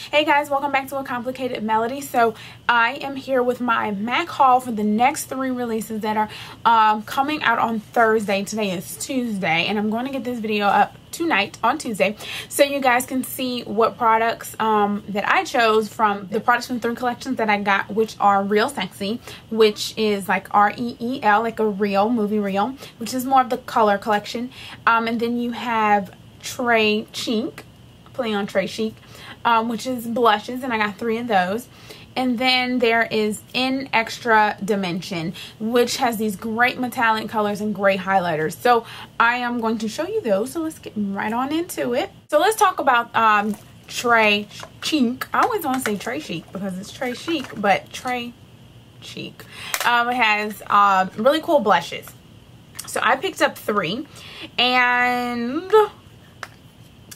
Hey guys, welcome back to A Complicated Melody. So I am here with my MAC haul for the next 3 releases that are coming out on Thursday. Today is Tuesday, and I'm going to get this video up tonight on Tuesday so you guys can see what products that I chose from the products from 3 collections that I got, which are Real Sexy, which is like R-E-E-L, like a real movie reel, which is more of the color collection, and then you have Très Chic, playing on Très Chic, which is blushes, and I got 3 of those. And then there is In Extra Dimension, which has these great metallic colors and great highlighters. So I am going to show you those. So let's get right on into it. So let's talk about Très Chic. I always want to say Très Chic because it's Très Chic, but Très Chic. It has really cool blushes. So I picked up 3, and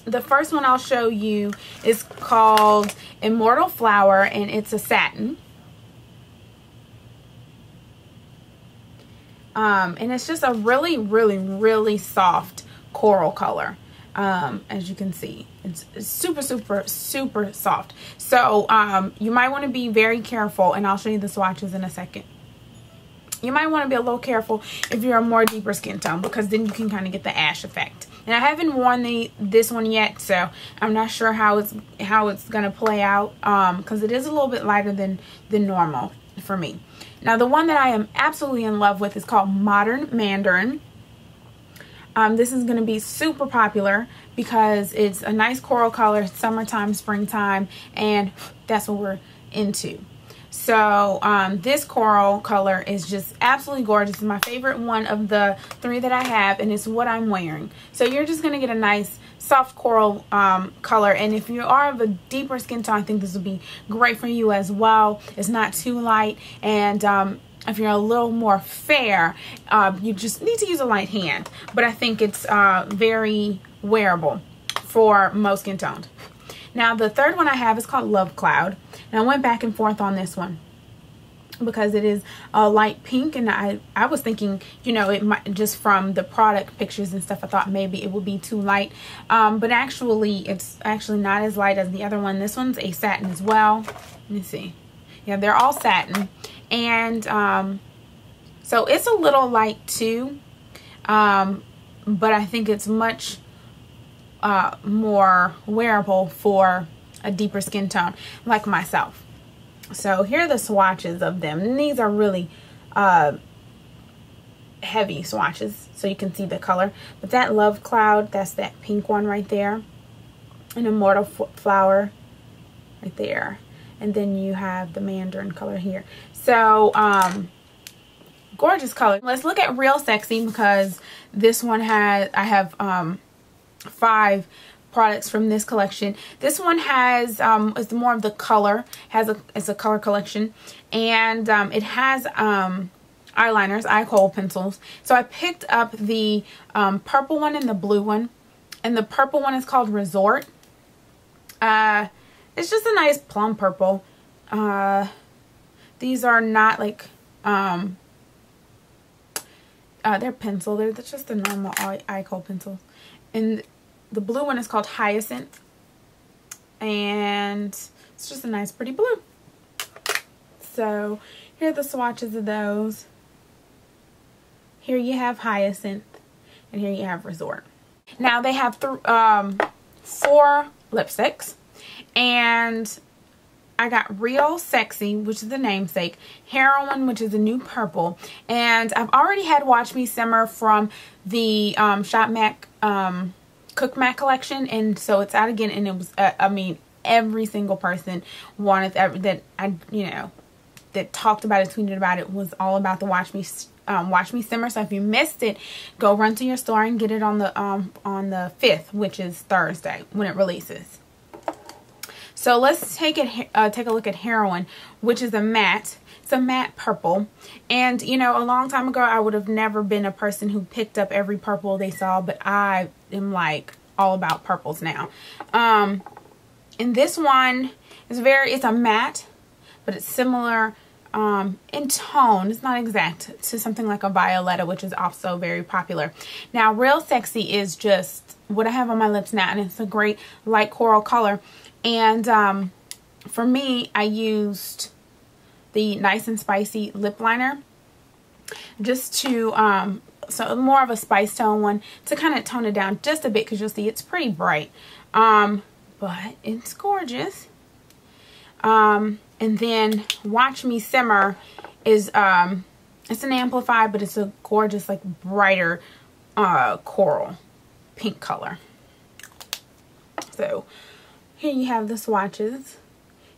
the first one I'll show you is called Immortal Flower, and it's a satin. And it's just a really soft coral color. As you can see, it's super soft. So you might want to be very careful, and I'll show you the swatches in a second. You might want to be a little careful if you're a more deeper skin tone, because then you can kind of get the ash effect. And I haven't worn this one yet, so I'm not sure how it's gonna play out, because it is a little bit lighter than normal for me. Now the one that I am absolutely in love with is called Modern Mandarin. This is gonna be super popular because it's a nice coral color, summertime, springtime, and that's what we're into. So this coral color is just absolutely gorgeous. It's my favorite one of the 3 that I have, and it's what I'm wearing. So you're just going to get a nice soft coral color, and if you are of a deeper skin tone, I think this will be great for you as well. It's not too light, and if you're a little more fair, you just need to use a light hand, but I think it's very wearable for most skin tones. Now the third one I have is called Love Cloud, and I went back and forth on this one because it is a light pink, and I was thinking, you know, it might, just from the product pictures and stuff, I thought maybe it would be too light, but actually it's actually not as light as the other one. This one's a satin as well. Let me see. Yeah, they're all satin, and so it's a little light too, but I think it's much more wearable for a deeper skin tone like myself. So here are the swatches of them, and these are really heavy swatches so you can see the color. But that Love Cloud, that's that pink one right there, an Immortal Flower right there, and then you have the Mandarin color here. So gorgeous color. Let's look at Real Sexy, because this one I have 5 products from this collection. This one has it's more of the color, it's a color collection, and it has eyeliners, eye kohl pencils. So I picked up the purple one and the blue one, and the purple one is called Resort. It's just a nice plum purple. These are not like they're pencil, they're just the normal eye kohl pencils. And the blue one is called Hyacinth, and it's just a nice pretty blue. So here are the swatches of those. Here you have Hyacinth, and here you have Resort. Now they have 4 lipsticks, and I got Real Sexy, which is the namesake, Heroine, which is a new purple, and I've already had Watch Me Simmer from the Shop MAC Cook MAC collection, and so it's out again, and it was I mean, every single person wanted that talked about it, tweeted about it, was all about the Watch Me Simmer. So if you missed it, go run to your store and get it on the 5th, which is Thursday when it releases. So let's take a look at Heroine, which is a matte. It's a matte purple, and you know, a long time ago I would have never been a person who picked up every purple they saw, but I am like all about purples now. And this one is it's a matte, but it's similar in tone. It's not exact to something like a Violetta, which is also very popular. Now Real Sexy is just what I have on my lips now, and it's a great light coral color. And for me, I used the Nice and Spicy lip liner just to, so more of a spice tone one to kind of tone it down just a bit, because you'll see it's pretty bright. But it's gorgeous. And then Watch Me Simmer is, it's an amplified, but it's a gorgeous, like, brighter coral pink color. So here you have the swatches.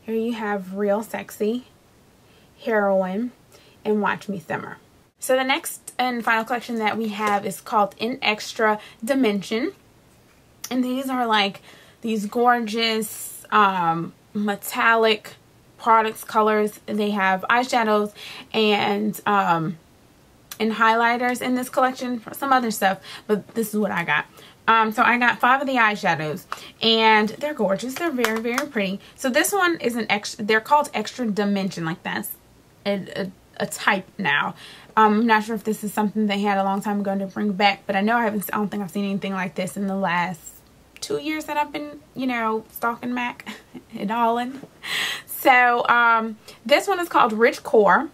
Here you have Real Sexy, Heroine, and Watch Me Simmer. So the next and final collection that we have is called In Extra Dimension. And these are like these gorgeous metallic products colors. They have eyeshadows and highlighters in this collection, for some other stuff, but this is what I got. So I got 5 of the eyeshadows, and they're gorgeous. They're very, very pretty. So this one is an extra, they're called Extra Dimension, like that's a type now. I'm not sure if this is something they had a long time ago to bring back, but I know I don't think I've seen anything like this in the last 2 years that I've been, you know, stalking MAC and all in. So this one is called Rich Core.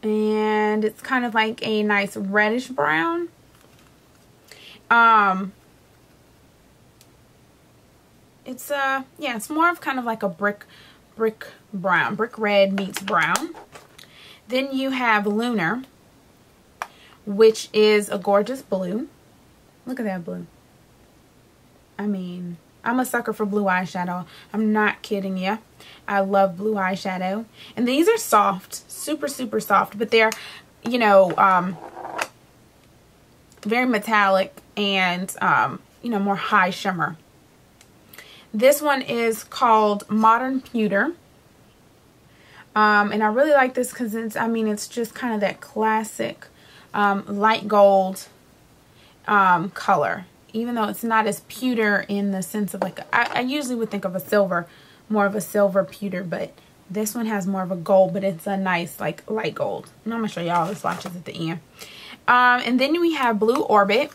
And it's kind of like a nice reddish brown. It's yeah, it's more of kind of like a brick brown, brick red meets brown. Then you have Lunar, which is a gorgeous blue. Look at that blue. I mean, I'm a sucker for blue eyeshadow. I'm not kidding you. I love blue eyeshadow. And these are soft, super, super soft, but they're, you know, very metallic and, you know, more high shimmer. This one is called Modern Pewter. And I really like this because it's, I mean, it's just kind of that classic light gold color. Even though it's not as pewter in the sense of like, I usually would think of a silver, more of a silver pewter, but this one has more of a gold, but it's a nice like light gold. And I'm going to show you all the swatches at the end. And then we have Blue Orbit,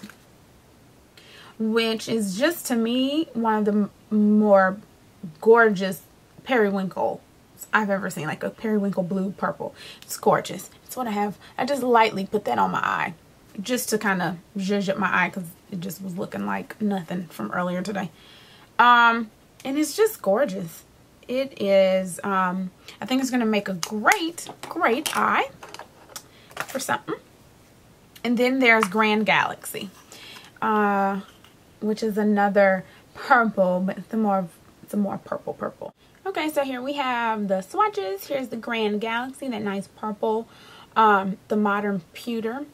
which is just, to me, one of the more gorgeous periwinkle I've ever seen. Like a periwinkle blue purple. It's gorgeous. It's what I have. I just lightly put that on my eye, just to kind of zhuzh up my eye, because it just was looking like nothing from earlier today. And it's just gorgeous. It is, I think it's going to make a great eye for something. And then there's Grand Galaxy, which is another purple, but it's a more purple. Okay, so here we have the swatches. Here's the Grand Galaxy, that nice purple. The Modern Pewter,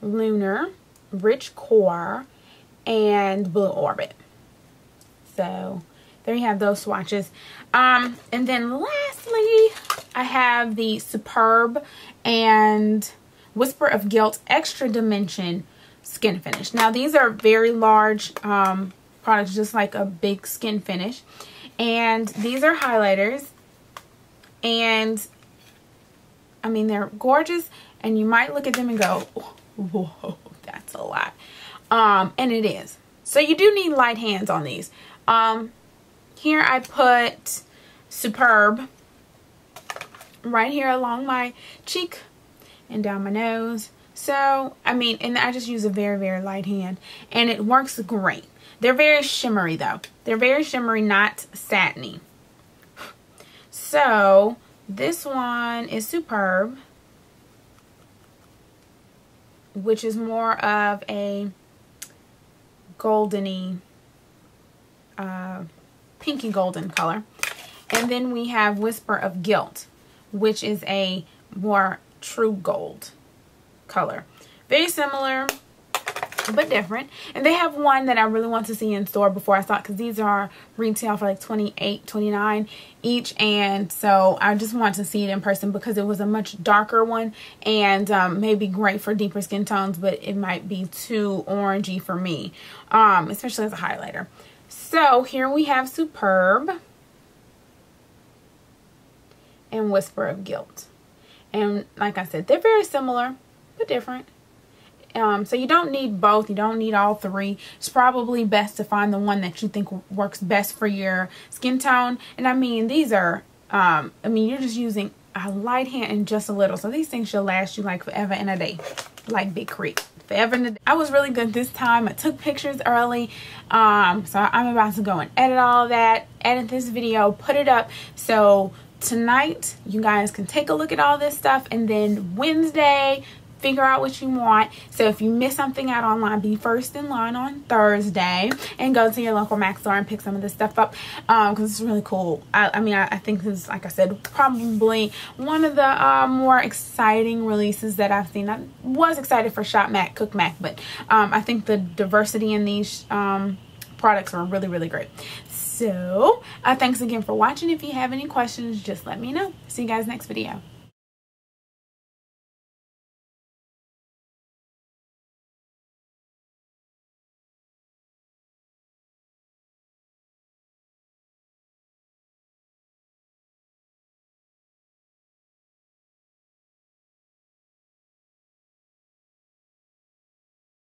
Lunar, Rich Core, and Blue Orbit. So there you have those swatches. And then lastly, I have the Superb and Whisper of Guilt Extra Dimension Skin Finish. Now these are very large products, just like a big skin finish. And these are highlighters. And I mean, they're gorgeous. And you might look at them and go, whoa, that's a lot. And it is. So you do need light hands on these. Here I put Superb right here along my cheek and down my nose. So, I mean, and I just use a very, very light hand. And it works great. They're very shimmery though. They're very shimmery, not satiny. So, this one is Superb, which is more of a goldeny, pinky golden color. And then we have Whisper of Guilt, which is a more true gold color. Very similar, but different. And they have one that I really want to see in store before I start, because these are retail for like $28, $29 each. And so I just want to see it in person, because it was a much darker one and maybe great for deeper skin tones, but it might be too orangey for me, especially as a highlighter. So here we have Superb and Whisper of Guilt. And like I said, they're very similar but different. So you don't need both. You don't need all three. It's probably best to find the one that you think works best for your skin tone. And I mean, these are, I mean, you're just using a light hand and just a little. So these things should last you like forever and a day. Like Big Creek. Forever and a day. I was really good this time. I took pictures early. So I'm about to go and edit all of that. Edit this video. Put it up. So tonight, you guys can take a look at all this stuff. And then Wednesday, figure out what you want. So if you miss something out online, be first in line on Thursday and go to your local MAC store and pick some of this stuff up, because it's really cool. I mean, I think this is, like I said, probably one of the more exciting releases that I've seen. I was excited for Shop MAC, Cook MAC, but I think the diversity in these products are really, really great. So thanks again for watching. If you have any questions, just let me know. See you guys next video.